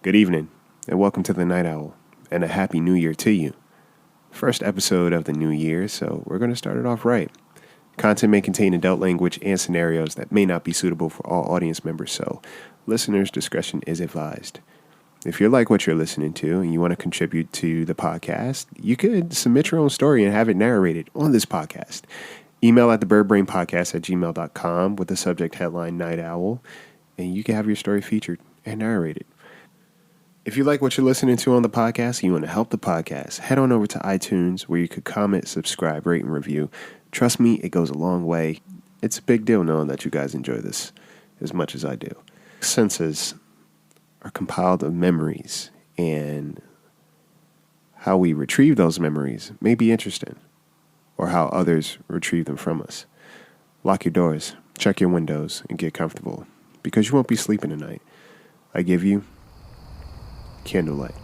Good evening, and welcome to the Night Owl, and a Happy New Year to you. First episode of the new year, so we're going to start it off right. Content may contain adult language and scenarios that may not be suitable for all audience members, so listeners' discretion is advised. If you like what you're listening to and you want to contribute to the podcast, you could submit your own story and have it narrated on this podcast. Email at thebirdbrainpodcast@gmail.com with the subject headline Night Owl, and you can have your story featured and narrated. If you like what you're listening to on the podcast and you want to help the podcast, head on over to iTunes where you could comment, subscribe, rate, and review. Trust me, it goes a long way. It's a big deal knowing that you guys enjoy this as much as I do. Senses are compiled of memories, and how we retrieve those memories may be interesting, or how others retrieve them from us. Lock your doors, check your windows, and get comfortable, because you won't be sleeping tonight. I give you Candlelight.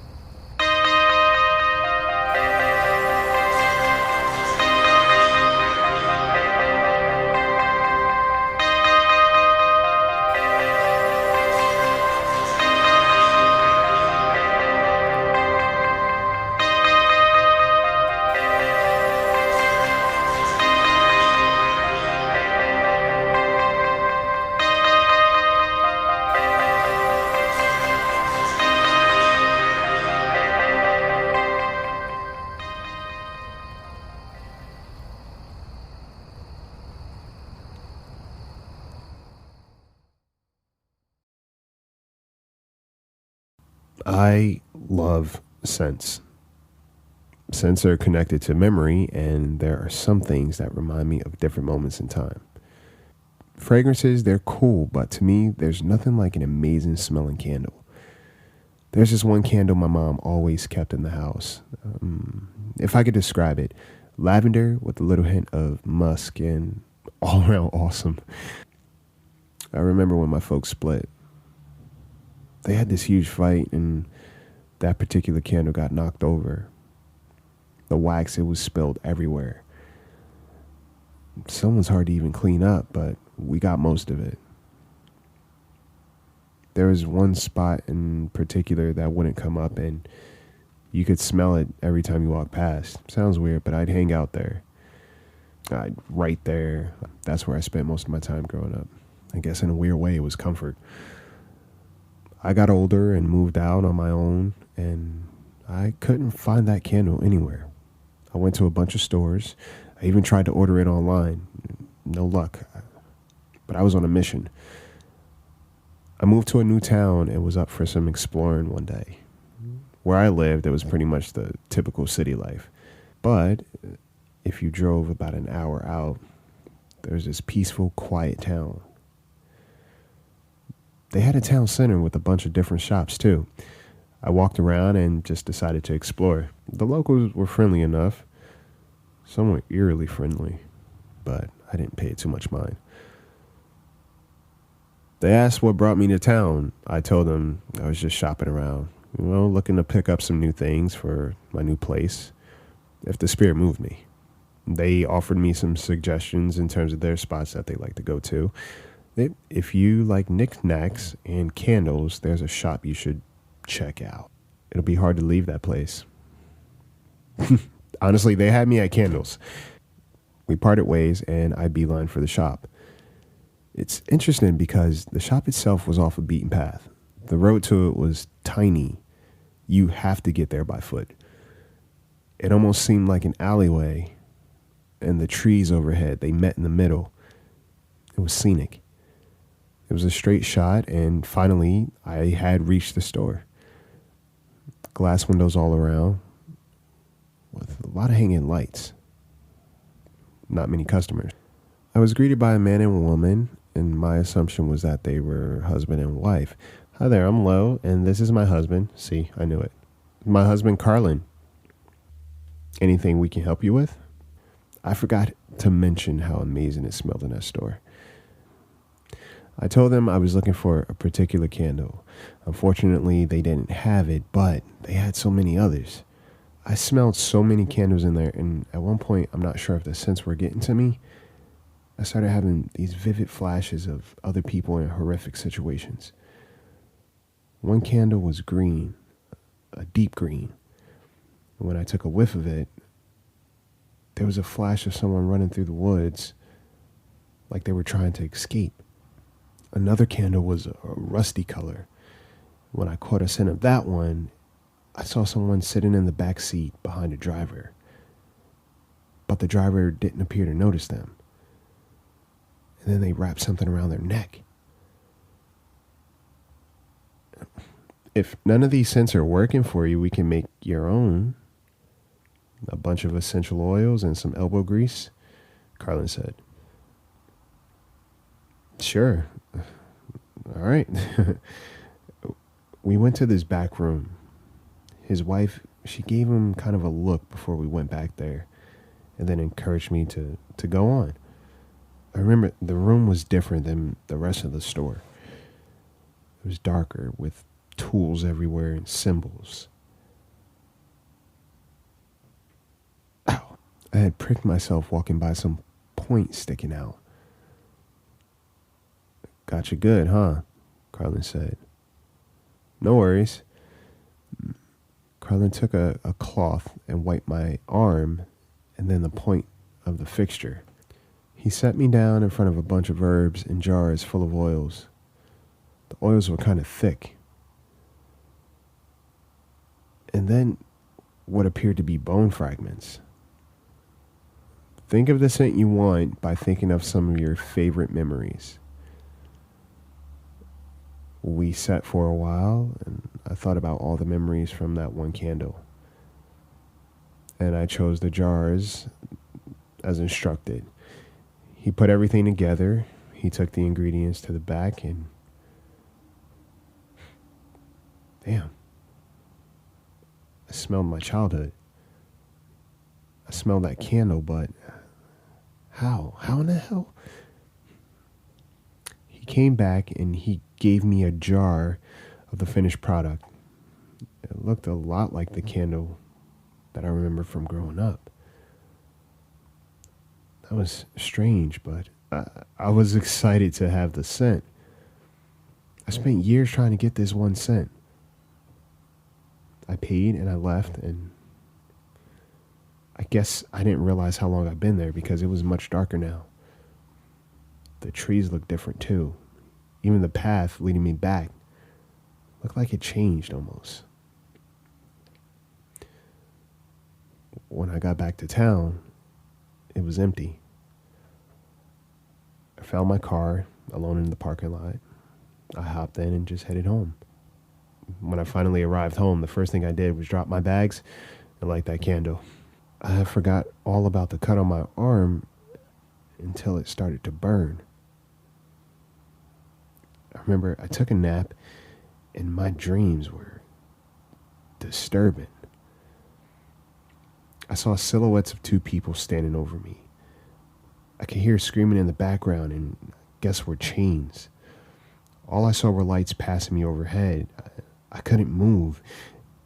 I love scents. Scents are connected to memory, and there are some things that remind me of different moments in time. Fragrances, they're cool, but to me, there's nothing like an amazing smelling candle. There's this one candle my mom always kept in the house. If I could describe it, lavender with a little hint of musk and all around awesome. I remember when my folks split. They had this huge fight, and that particular candle got knocked over. The wax, it was spilled everywhere. Some was hard to even clean up, but we got most of it. There was one spot in particular that wouldn't come up, and you could smell it every time you walked past. Sounds weird, but I'd hang out there. Right there. That's where I spent most of my time growing up. I guess in a weird way, it was comfort. I got older and moved out on my own, and I couldn't find that candle anywhere. I went to a bunch of stores. I even tried to order it online. No luck. But I was on a mission. I moved to a new town and was up for some exploring one day. Where I lived, it was pretty much the typical city life. But if you drove about an hour out, there was this peaceful, quiet town. They had a town center with a bunch of different shops, too. I walked around and just decided to explore. The locals were friendly enough. Some were eerily friendly, but I didn't pay it too much mind. They asked what brought me to town. I told them I was just shopping around, looking to pick up some new things for my new place, if the spirit moved me. They offered me some suggestions in terms of their spots that they like to go to. If you like knickknacks and candles, there's a shop you should check out. It'll be hard to leave that place. Honestly, they had me at candles. We parted ways, and I beeline for the shop. It's interesting because the shop itself was off a beaten path. The road to it was tiny. You have to get there by foot. It almost seemed like an alleyway, and the trees overhead, they met in the middle. It was scenic. It was a straight shot, and finally, I had reached the store. Glass windows all around, with a lot of hanging lights. Not many customers. I was greeted by a man and a woman, and my assumption was that they were husband and wife. Hi there, I'm Lo, and this is my husband. See, I knew it. My husband, Carlin. Anything we can help you with? I forgot to mention how amazing it smelled in that store. I told them I was looking for a particular candle. Unfortunately, they didn't have it, but they had so many others. I smelled so many candles in there, and at one point, I'm not sure if the scents were getting to me. I started having these vivid flashes of other people in horrific situations. One candle was green, a deep green. And when I took a whiff of it, there was a flash of someone running through the woods like they were trying to escape. Another candle was a rusty color. When I caught a scent of that one, I saw someone sitting in the back seat behind the driver. But the driver didn't appear to notice them. And then they wrapped something around their neck. If none of these scents are working for you, we can make your own. A bunch of essential oils and some elbow grease, Carlin said. Sure. All right. We went to this back room. His wife, she gave him kind of a look before we went back there and then encouraged me to go on. I remember the room was different than the rest of the store. It was darker with tools everywhere and symbols. Ow. I had pricked myself walking by some point sticking out. Got you good, huh? Carlin said. No worries. Carlin took a cloth and wiped my arm and then the point of the fixture. He set me down in front of a bunch of herbs and jars full of oils. The oils were kind of thick. And then what appeared to be bone fragments. Think of the scent you want by thinking of some of your favorite memories. We sat for a while, and I thought about all the memories from that one candle. And I chose the jars as instructed. He put everything together. He took the ingredients to the back, and damn, I smelled my childhood. I smelled that candle, but how? How in the hell? He came back and he gave me a jar of the finished product. It looked a lot like the candle that I remember from growing up. That was strange, but I was excited to have the scent. I spent years trying to get this one scent. I paid and I left, and I guess I didn't realize how long I'd been there because it was much darker now. The trees looked different too. Even the path leading me back looked like it changed almost. When I got back to town, it was empty. I found my car alone in the parking lot. I hopped in and just headed home. When I finally arrived home, the first thing I did was drop my bags and light that candle. I forgot all about the cut on my arm until it started to burn. I remember I took a nap and my dreams were disturbing. I saw silhouettes of two people standing over me. I could hear screaming in the background and I guess were chains. All I saw were lights passing me overhead. I couldn't move,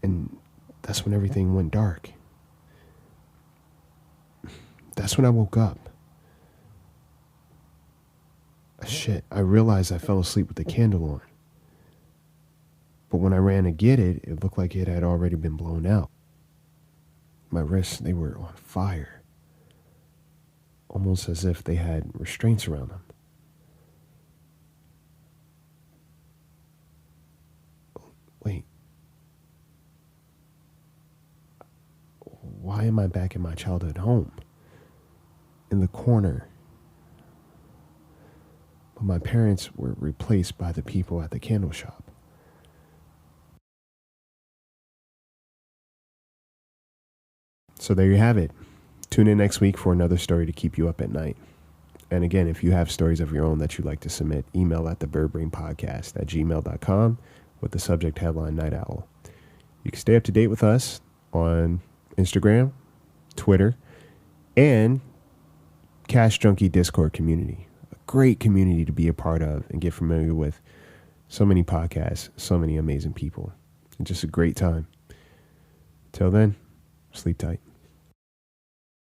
and that's when everything went dark. That's when I woke up. Shit, I realized I fell asleep with the candle on. But when I ran to get it, it looked like it had already been blown out. My wrists, they were on fire. Almost as if they had restraints around them. Wait. Why am I back in my childhood home? In the corner. But my parents were replaced by the people at the candle shop. So there you have it. Tune in next week for another story to keep you up at night. And again, if you have stories of your own that you'd like to submit, email at thebirdbrainpodcast@gmail.com with the subject headline Night Owl. You can stay up to date with us on Instagram, Twitter, and Cash Junkie Discord community. A great community to be a part of and get familiar with. So many podcasts, so many amazing people. And just a great time. Till then, sleep tight.